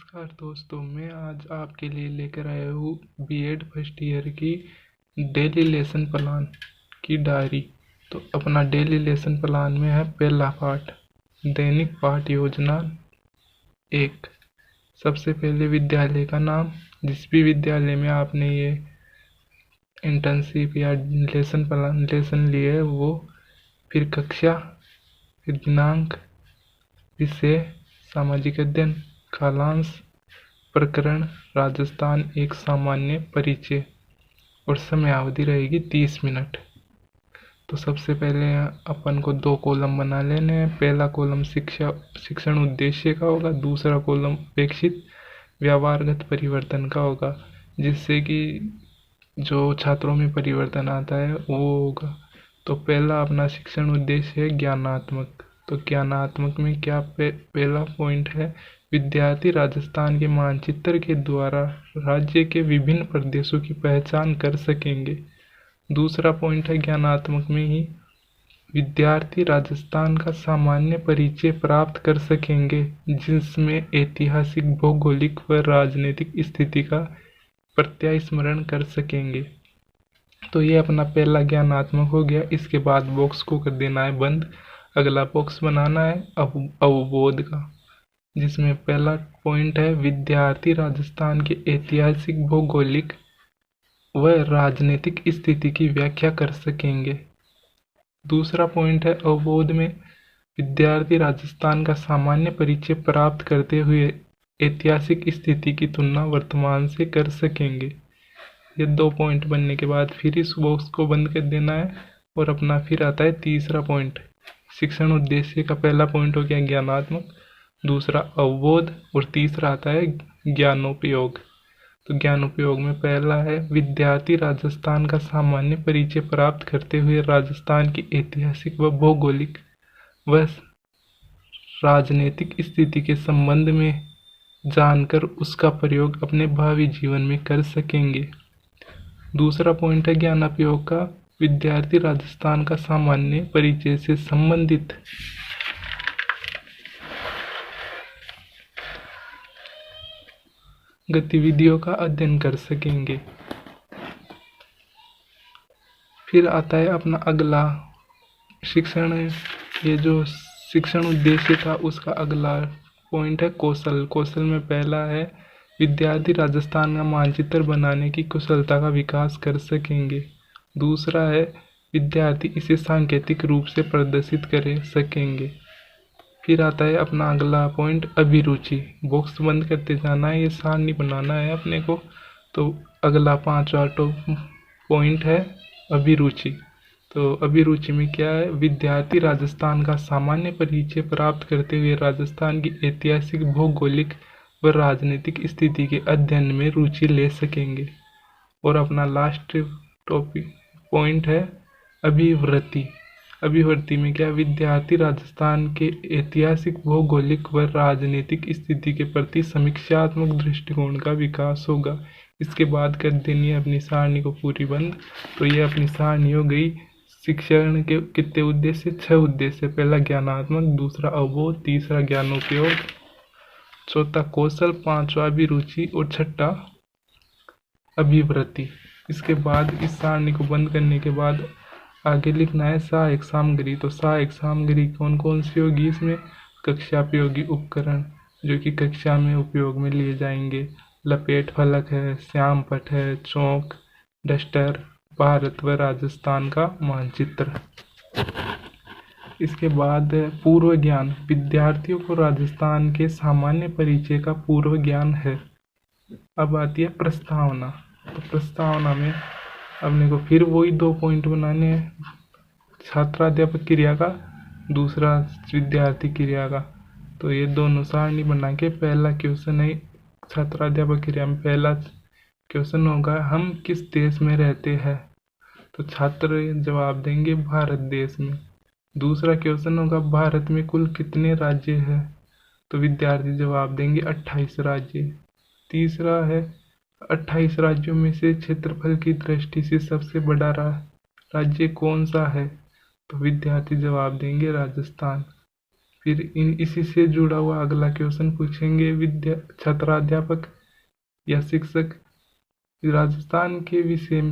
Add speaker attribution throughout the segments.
Speaker 1: नमस्कार दोस्तों, मैं आज आपके लिए लेकर आया हूँ बीएड फर्स्ट ईयर की डेली लेसन प्लान की डायरी। तो अपना डेली लेसन प्लान में है पहला पाठ, दैनिक पाठ योजना 1। सबसे पहले विद्यालय का नाम, जिस भी विद्यालय में आपने ये इंटर्नशिप या लेसन लिए है वो, फिर कक्षा, फिर दिनांक, विषय सामाजिक अध्ययन, कालांश, प्रकरण राजस्थान एक सामान्य परिचय, और समयावधि रहेगी 30 मिनट। तो सबसे पहले अपन को 2 कॉलम बना लेने हैं। पहला कॉलम शिक्षण उद्देश्य का होगा, दूसरा कॉलम अपेक्षित व्यवहारगत परिवर्तन का होगा, जिससे कि जो छात्रों में परिवर्तन आता है वो होगा। तो पहला अपना शिक्षण उद्देश्य है ज्ञानात्मक। तो ज्ञानात्मक में क्या पहला पॉइंट है, विद्यार्थी राजस्थान के मानचित्र के द्वारा राज्य के विभिन्न प्रदेशों की पहचान कर सकेंगे। दूसरा पॉइंट है ज्ञानात्मक में ही, विद्यार्थी राजस्थान का सामान्य परिचय प्राप्त कर सकेंगे, जिसमें ऐतिहासिक, भौगोलिक व राजनीतिक स्थिति का प्रत्यास्मरण कर सकेंगे। तो ये अपना पहला ज्ञानात्मक हो गया। इसके बाद बॉक्स को कर देना है बंद। अगला बॉक्स बनाना है अवबोध का, जिसमें पहला पॉइंट है विद्यार्थी राजस्थान के ऐतिहासिक, भौगोलिक व राजनीतिक स्थिति की व्याख्या कर सकेंगे। दूसरा पॉइंट है अवबोध में, विद्यार्थी राजस्थान का सामान्य परिचय प्राप्त करते हुए ऐतिहासिक स्थिति की तुलना वर्तमान से कर सकेंगे। ये 2 पॉइंट बनने के बाद फिर इस बॉक्स को बंद कर देना है, और अपना फिर आता है तीसरा पॉइंट। शिक्षण उद्देश्य का पहला पॉइंट हो गया ज्ञानात्मक, दूसरा अवबोध, और तीसरा आता है ज्ञानोपयोग। तो ज्ञानोपयोग में पहला है विद्यार्थी राजस्थान का सामान्य परिचय प्राप्त करते हुए राजस्थान की ऐतिहासिक व भौगोलिक व राजनीतिक स्थिति के संबंध में जानकर उसका प्रयोग अपने भावी जीवन में कर सकेंगे। दूसरा पॉइंट है ज्ञानोपयोग का, विद्यार्थी राजस्थान का सामान्य परिचय से संबंधित गतिविधियों का अध्ययन कर सकेंगे। फिर आता है अपना अगला शिक्षण, ये जो शिक्षण उद्देश्य था उसका अगला पॉइंट है कौशल। कौशल में पहला है विद्यार्थी राजस्थान का मानचित्र बनाने की कुशलता का विकास कर सकेंगे। दूसरा है विद्यार्थी इसे सांकेतिक रूप से प्रदर्शित कर सकेंगे। फिर आता है अपना अगला पॉइंट अभिरुचि। बॉक्स बंद करते जाना है, ये सारणी बनाना है अपने को। तो अगला 5वां पॉइंट है अभिरुचि। तो अभिरुचि में क्या है, विद्यार्थी राजस्थान का सामान्य परिचय प्राप्त करते हुए राजस्थान की ऐतिहासिक, भौगोलिक व राजनीतिक स्थिति के अध्ययन में रुचि ले सकेंगे। और अपना लास्ट टॉपिक पॉइंट है अभिवृत्ति। अभिवृत्ति में क्या, विद्यार्थी राजस्थान के ऐतिहासिक, भौगोलिक व राजनीतिक स्थिति के प्रति समीक्षात्मक दृष्टिकोण का विकास होगा। इसके बाद कर देनी है अपनी सारणी को पूरी बंद। तो ये अपनी सारणी हो गई। शिक्षण के कितने उद्देश्य, 6 उद्देश्य। पहला ज्ञानात्मक, दूसरा अवबोध, तीसरा ज्ञानोपयोग, चौथा कौशल, 5वां अभिरुचि, और 6ठा अभिवृत्ति। इसके बाद इस सारणी को बंद करने के बाद आगे लिखना है सहायक सामग्री। तो सहायक सामग्री कौन कौन सी होगी इसमें, कक्षा उपयोगी उपकरण जो कि कक्षा में उपयोग में लिए जाएंगे, लपेट फलक है, श्याम पट है, चौक, डस्टर, भारत व राजस्थान का मानचित्र। इसके बाद पूर्व ज्ञान, विद्यार्थियों को राजस्थान के सामान्य परिचय का पूर्व ज्ञान है। अब आती है प्रस्तावना। तो प्रस्तावना में अपने को फिर वही 2 पॉइंट बनाने हैं, छात्राध्यापक क्रिया का, दूसरा विद्यार्थी क्रिया का। तो ये दोनों सारणी बना के पहला क्वेश्चन है छात्राध्यापक क्रिया में, पहला क्वेश्चन होगा हम किस देश में रहते हैं। तो छात्र जवाब देंगे भारत देश में। दूसरा क्वेश्चन होगा भारत में कुल कितने राज्य हैं। तो विद्यार्थी जवाब देंगे 28 राज्य। तीसरा है 28 राज्यों में से क्षेत्रफल की दृष्टि से सबसे बड़ा राज्य कौन सा है। तो विद्यार्थी जवाब देंगे राजस्थान। फिर इसी से जुड़ा हुआ अगला क्वेश्चन पूछेंगे, छात्राध्यापक या शिक्षक राजस्थान के विषय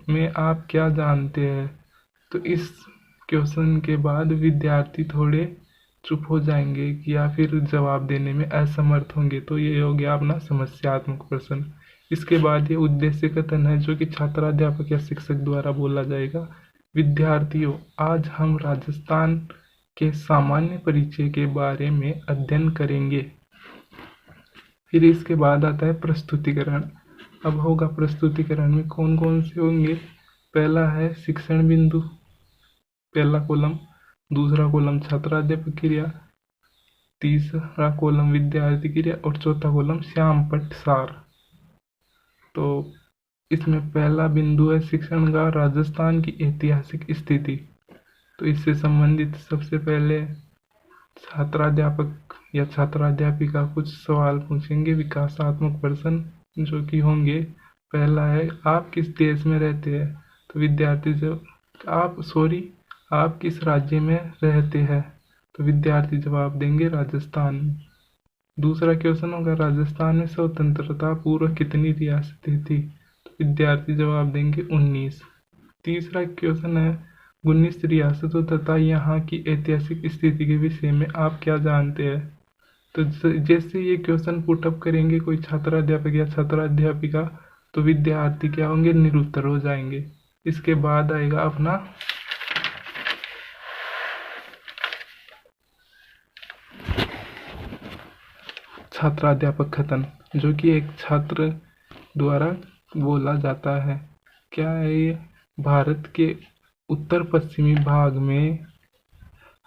Speaker 1: में आप क्या जानते हैं। तो इस क्वेश्चन के बाद विद्यार्थी थोड़े चुप हो जाएंगे या फिर जवाब देने में असमर्थ होंगे। तो ये हो गया अपना समस्यात्मक प्रश्न। इसके बाद ये उद्देश्य कथन है जो कि छात्राध्यापक या शिक्षक द्वारा बोला जाएगा। विद्यार्थियों, आज हम राजस्थान के सामान्य परिचय के बारे में अध्ययन करेंगे। फिर इसके बाद आता है प्रस्तुतिकरण। अब होगा प्रस्तुतिकरण में कौन कौन से होंगे। पहला है शिक्षण बिंदु, पहला कॉलम। दूसरा कॉलम छात्राध्यापक क्रिया, तीसरा कॉलम विद्यार्थी क्रिया और चौथा कॉलम श्यामपट्ट सार। तो इसमें पहला बिंदु है शिक्षण का राजस्थान की ऐतिहासिक स्थिति। तो इससे संबंधित सबसे पहले छात्राध्यापक या छात्राध्यापिका कुछ सवाल पूछेंगे, विकासात्मक प्रश्न जो कि होंगे। पहला है आप किस देश में रहते हैं। तो विद्यार्थी आप किस राज्य में रहते हैं। तो विद्यार्थी जवाब देंगे राजस्थान। दूसरा क्वेश्चन होगा राजस्थान में स्वतंत्रता पूर्व कितनी रियासतें थी। तो विद्यार्थी जवाब देंगे 19। तीसरा क्वेश्चन है 19 रियासतों तथा यहाँ की ऐतिहासिक स्थिति के विषय में आप क्या जानते हैं। तो जैसे ये क्वेश्चन पुटअप करेंगे कोई छात्राध्यापक या छात्राध्यापिका, तो विद्यार्थी क्या होंगे, निरुत्तर हो जाएंगे। इसके बाद आएगा अपना छात्राध्यापक कथन, जो कि एक छात्र द्वारा बोला जाता है। क्या है ये, भारत के उत्तर पश्चिमी भाग में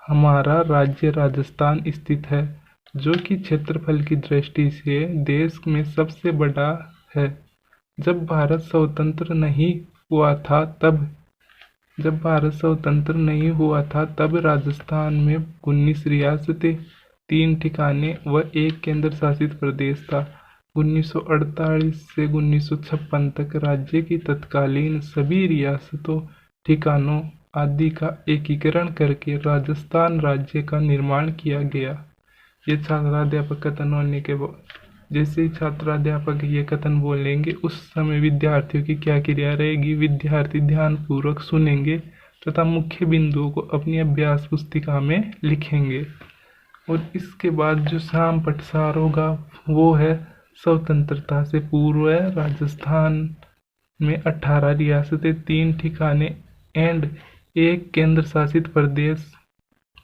Speaker 1: हमारा राज्य राजस्थान स्थित है, जो कि क्षेत्रफल की दृष्टि से देश में सबसे बड़ा है। जब भारत स्वतंत्र नहीं हुआ था तब राजस्थान में 19 रियासतें, 3 ठिकाने व एक केंद्र शासित प्रदेश था। 1948 से 1956 तक राज्य की तत्कालीन सभी रियासतों, ठिकानों आदि का एकीकरण करके राजस्थान राज्य का निर्माण किया गया। ये छात्राध्यापक कथन होने के बाद जैसे ही छात्राध्यापक ये कथन बोलेंगे उस समय विद्यार्थियों की क्या क्रिया रहेगी। विद्यार्थी ध्यानपूर्वक सुनेंगे तथा मुख्य बिंदुओं को अपनी अभ्यास पुस्तिका में लिखेंगे। और इसके बाद जो श्यामपट्ट सार होगा वो है स्वतंत्रता से पूर्व राजस्थान में 18 रियासतें, 3 ठिकाने एंड एक केंद्र शासित प्रदेश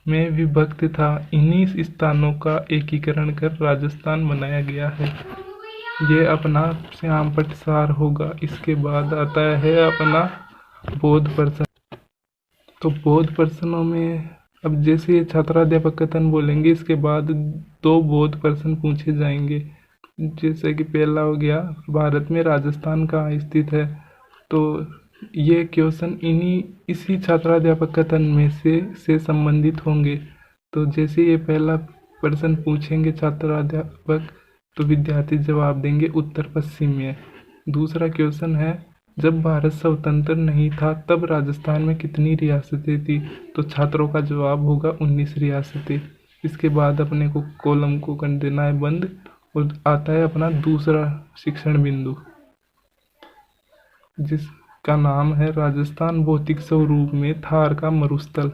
Speaker 1: में विभक्त था। इन्हीं स्थानों का एकीकरण कर राजस्थान बनाया गया है। ये अपना श्यामपट्ट सार होगा। इसके बाद आता है अपना बोध प्रश्न। तो बोध प्रश्नों में अब जैसे ये छात्राध्यापक कथन बोलेंगे इसके बाद 2 बोध प्रश्न पूछे जाएंगे। जैसे कि पहला हो गया भारत में राजस्थान कहाँ स्थित है। तो ये क्वेश्चन इसी छात्राध्यापक कथन में से संबंधित होंगे। तो जैसे ये पहला प्रश्न पूछेंगे छात्राध्यापक तो विद्यार्थी जवाब देंगे उत्तर पश्चिम में। दूसरा क्वेश्चन है जब भारत स्वतंत्र नहीं था तब राजस्थान में कितनी रियासतें थी। तो छात्रों का जवाब होगा 19 रियासतें। इसके बाद अपने को कॉलम को कर देना है बंद और आता है अपना दूसरा शिक्षण बिंदु जिसका नाम है राजस्थान भौतिक स्वरूप में थार का मरुस्थल।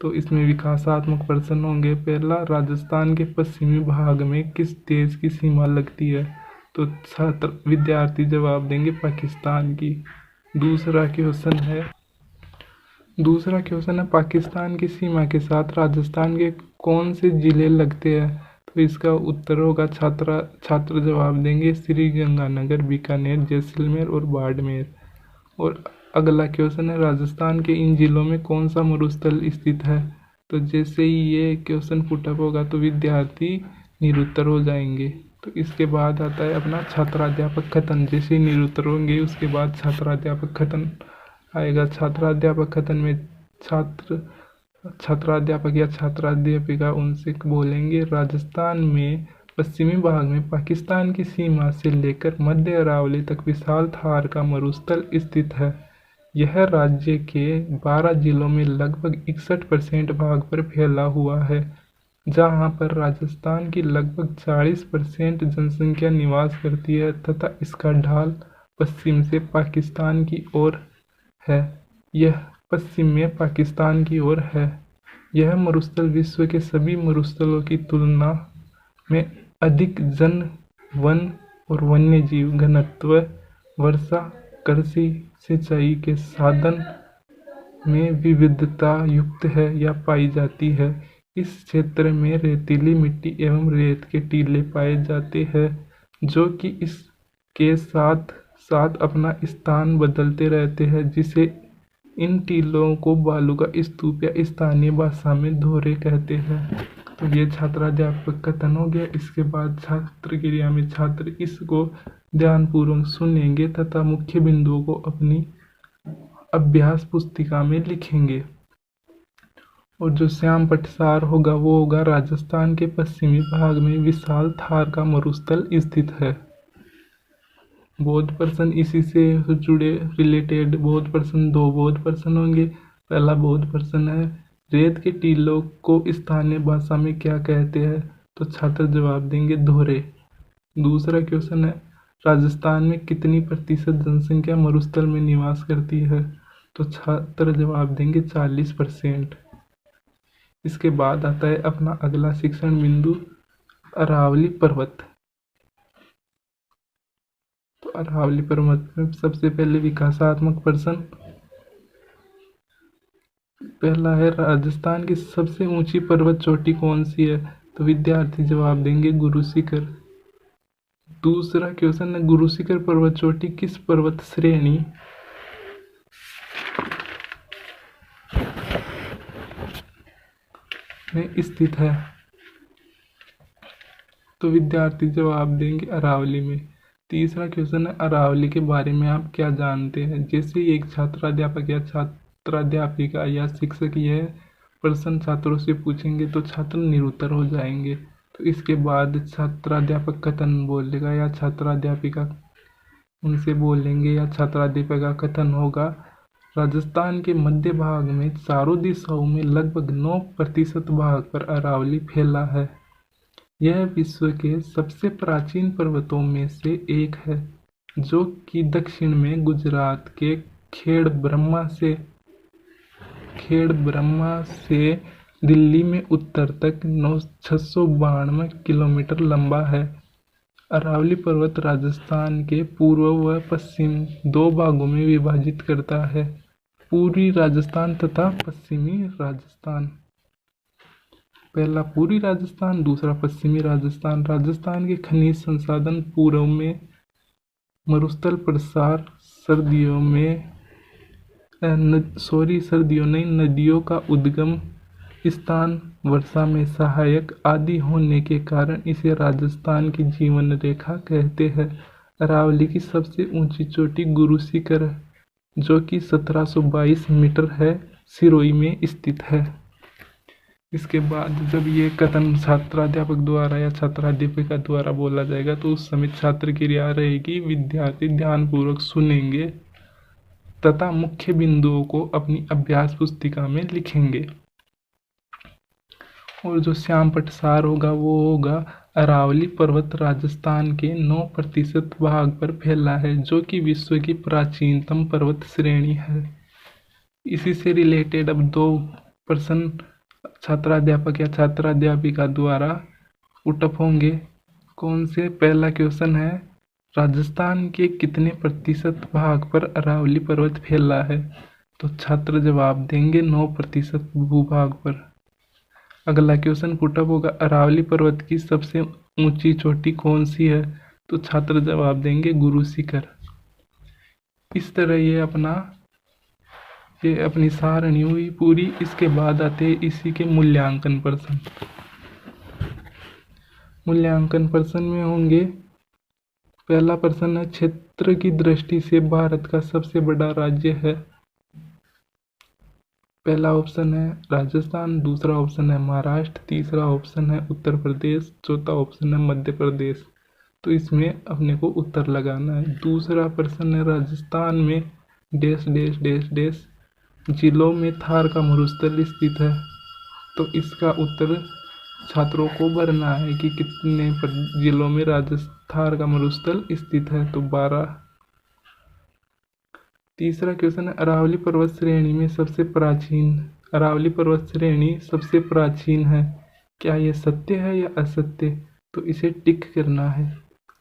Speaker 1: तो इसमें विकासात्मक प्रश्न होंगे। पहला, राजस्थान के पश्चिमी भाग में किस देश की सीमा लगती है। तो छात्र विद्यार्थी जवाब देंगे पाकिस्तान की। दूसरा क्वेश्चन है पाकिस्तान की सीमा के साथ राजस्थान के कौन से जिले लगते हैं। तो इसका उत्तर होगा छात्र जवाब देंगे श्री गंगानगर, बीकानेर, जैसलमेर और बाड़मेर। और अगला क्वेश्चन है राजस्थान के इन जिलों में कौन सा मरुस्थल स्थित है। तो जैसे ही ये क्वेश्चन पुटअप होगा तो विद्यार्थी निरुत्तर हो जाएंगे। तो इसके बाद आता है अपना छात्राध्यापक कथन। जैसे ही निरुत्तर होंगे उसके बाद छात्राध्यापक कथन आएगा। छात्राध्यापक कथन में छात्राध्यापक या छात्राध्यापिका उनसे बोलेंगे राजस्थान में पश्चिमी भाग में पाकिस्तान की सीमा से लेकर मध्य अरावली तक विशाल थार का मरुस्थल स्थित है। यह राज्य के 12 जिलों में लगभग 61% भाग पर फैला हुआ है। जहां पर राजस्थान की लगभग 40% जनसंख्या निवास करती है तथा इसका ढाल पश्चिम से पाकिस्तान की ओर है। यह पश्चिम में पाकिस्तान की ओर है। यह मरुस्थल विश्व के सभी मरुस्थलों की तुलना में अधिक जन, वन और वन्यजीव घनत्व, वर्षा, कृषि, सिंचाई के साधन में विविधता युक्त है या पाई जाती है। इस क्षेत्र में रेतीली मिट्टी एवं रेत के टीले पाए जाते हैं जो कि इसके साथ साथ अपना स्थान बदलते रहते हैं, जिसे इन टीलों को बालू का स्तूप या स्थानीय भाषा में धोरे कहते हैं। तो ये छात्राध्यापक कथन हो गया। इसके बाद छात्र क्रिया में छात्र इसको ध्यानपूर्वक सुनेंगे तथा मुख्य बिंदुओं को अपनी अभ्यास पुस्तिका में लिखेंगे। और जो श्याम पटसार होगा वो होगा राजस्थान के पश्चिमी भाग में विशाल थार का मरुस्थल स्थित है। बोध प्रश्न इसी से जुड़े रिलेटेड बोध प्रश्न, दो बोध प्रश्न होंगे। पहला बोध प्रश्न है रेत के टीलों को स्थानीय भाषा में क्या कहते हैं, तो छात्र जवाब देंगे धोरे। दूसरा क्वेश्चन है राजस्थान में कितनी प्रतिशत जनसंख्या मरुस्थल में निवास करती है, तो छात्र जवाब देंगे 40%। इसके बाद आता है अपना अगला शिक्षण बिंदु अरावली पर्वत। तो अरावली पर्वत में सबसे पहले विकासात्मक प्रश्न, पहला है राजस्थान की सबसे ऊंची पर्वत चोटी कौन सी है, तो विद्यार्थी जवाब देंगे गुरु शिखर। दूसरा क्वेश्चन है गुरु शिखर पर्वत चोटी किस पर्वत श्रेणी में स्थित है, तो विद्यार्थी जवाब देंगे अरावली में। तीसरा क्वेश्चन है अरावली के बारे में आप क्या जानते हैं। जैसे एक छात्राध्यापक या छात्राध्यापिका या शिक्षक यह प्रश्न छात्रों से पूछेंगे तो छात्र निरुत्तर हो जाएंगे। तो इसके बाद छात्राध्यापक कथन बोलेगा या छात्राध्यापिका उनसे बोलेंगे या छात्राध्यापिका कथन होगा। राजस्थान के मध्य भाग में चारों दिशाओं में लगभग 9% भाग पर अरावली फैला है। यह विश्व के सबसे प्राचीन पर्वतों में से एक है जो कि दक्षिण में गुजरात के खेड़ ब्रह्मा से दिल्ली में उत्तर तक 692 किलोमीटर लंबा है। अरावली पर्वत राजस्थान के पूर्व व पश्चिम दो भागों में विभाजित करता है, पूर्वी राजस्थान तथा पश्चिमी राजस्थान। पहला पूर्वी राजस्थान, दूसरा पश्चिमी राजस्थान। राजस्थान के खनिज संसाधन पूर्व में मरुस्थल प्रसार, नदियों का उद्गम स्थान, वर्षा में सहायक आदि होने के कारण इसे राजस्थान की जीवन रेखा कहते हैं। अरावली की सबसे ऊंची चोटी गुरु शिखर जो कि 1722 मीटर है, सिरोही में स्थित है। इसके बाद जब ये कथन छात्राध्यापक द्वारा या छात्राध्यापिका द्वारा बोला जाएगा तो उस समय छात्र क्रिया रहेगी विद्यार्थी ध्यानपूर्वक सुनेंगे तथा मुख्य बिंदुओं को अपनी अभ्यास पुस्तिका में लिखेंगे। और जो श्याम पटसार होगा वो होगा अरावली पर्वत राजस्थान के 9% भाग पर फैला है जो कि विश्व की प्राचीनतम पर्वत श्रेणी है। इसी से रिलेटेड अब दो प्रश्न छात्राध्यापक या छात्राध्यापिका द्वारा पुटअप होंगे। कौन से? पहला क्वेश्चन है राजस्थान के कितने प्रतिशत भाग पर अरावली पर्वत फैला है, तो छात्र जवाब देंगे 9% भूभाग पर। अगला क्वेश्चन पुटअप होगा अरावली पर्वत की सबसे ऊंची चोटी कौन सी है, तो छात्र जवाब देंगे गुरु शिखर। इस तरह ये अपनी सारणी हुई पूरी। इसके बाद आते इसी के मूल्यांकन प्रश्न। मूल्यांकन प्रश्न में होंगे, पहला प्रश्न है क्षेत्र की दृष्टि से भारत का सबसे बड़ा राज्य है। पहला ऑप्शन है राजस्थान, दूसरा ऑप्शन है महाराष्ट्र, तीसरा ऑप्शन है उत्तर प्रदेश, चौथा ऑप्शन है मध्य प्रदेश। तो इसमें अपने को उत्तर लगाना है। दूसरा प्रश्न है राजस्थान में डैश डैश डैश डैश जिलों में थार का मरुस्थल स्थित है, तो इसका उत्तर छात्रों को भरना है कि कितने जिलों में राजस्थान का मरुस्थल स्थित है, तो 12। तीसरा क्वेश्चन है, अरावली पर्वत श्रेणी में सबसे प्राचीन, अरावली पर्वत श्रेणी सबसे प्राचीन है, क्या यह सत्य है या असत्य? तो इसे टिक करना है।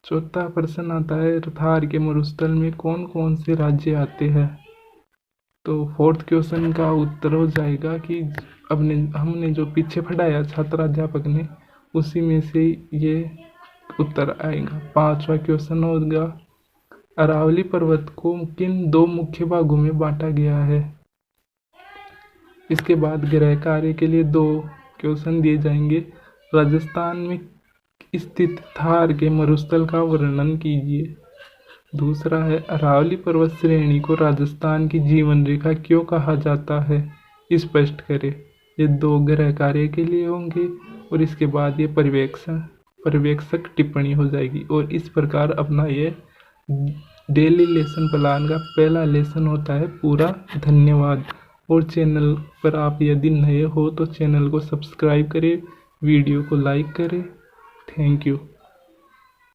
Speaker 1: चौथा प्रश्न आता है, थार के मरुस्थल में कौन कौन से राज्य आते हैं? तो फोर्थ क्वेश्चन का उत्तर हो जाएगा कि हमने जो पीछे पढ़ाया छात्र अध्यापक ने, उसी में से ये उत्तर आएगा। पांचवा क्वेश्चन होगा, अरावली पर्वत को किन दो मुख्य भागों में बांटा गया है? इसके बाद गृह कार्य के लिए 2 क्वेश्चन दिए जाएंगे। राजस्थान में स्थित थार के मरुस्थल का वर्णन कीजिए। दूसरा है, अरावली पर्वत श्रेणी को राजस्थान की जीवन रेखा क्यों कहा जाता है, स्पष्ट करें। ये 2 गृह कार्य के लिए होंगे और इसके बाद ये पर्यवेक्षक टिप्पणी हो जाएगी। और इस प्रकार अपना ये डेली लेसन प्लान का पहला लेसन होता है पूरा। धन्यवाद। और चैनल पर आप यदि नए हो तो चैनल को सब्सक्राइब करें, वीडियो को लाइक करें। Thank you.